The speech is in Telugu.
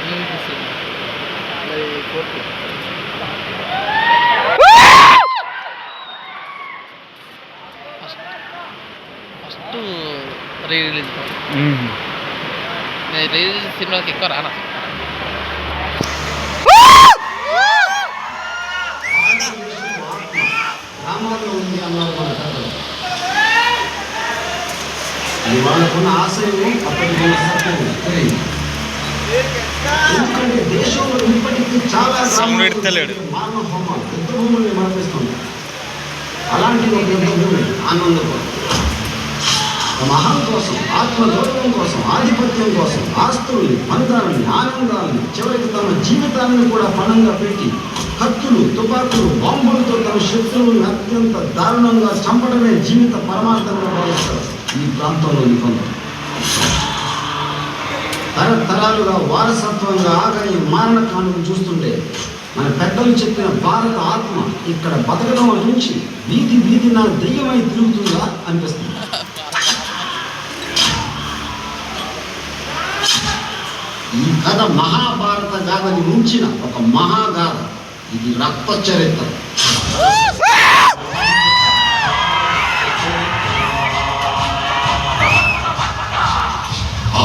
నేను చూసాను. మరి కోర్టు ఫస్ట్ రీ రిలీజ్ నేను రీ రిలీజ్ సినిమాకి ఎక్కువ రాను అసలు. గ్రామాల్లో ఉంది అన్నారు మన కథలు. అది వాళ్ళకున్న ఆశయము అప్పటికి సత్యం తెలియదు. ఎందుకంటే దేశంలో ఇప్పటికీ చాలా మానవ హోమాలు యుద్ధ భూముల్ని మరణిస్తుంది. అలాంటి ఒక యుద్ధ భూమి ఆనందపురం. మహం కోసం, ఆత్మగౌరవం కోసం, ఆధిపత్యం కోసం ఆస్తుల్ని, బంధాలని, ఆనందాలని, చివరికి తమ జీవితాలను కూడా పణంగా పెట్టి కత్తులు, తుపాకులు, బాంబులతో తమ శత్రువులను అత్యంత దారుణంగా చంపడమే జీవిత పరమార్థంగా భావిస్తారు ఈ ప్రాంతంలోని కొందరు. తరతరాలుగా వారసత్వంగా ఆఖరి మారణ కానుక చూస్తుంటే మన పెద్దలు చెప్పిన భారత ఆత్మ ఇక్కడ బతకడం నుంచి వీధి వీధిన దెయ్యమై తిరుగుతుందా అనిపిస్తుంది. ఈ కథ మహాభారత గాథని మించిన ఒక మహాగాథ. ఇది రక్త చరిత్ర.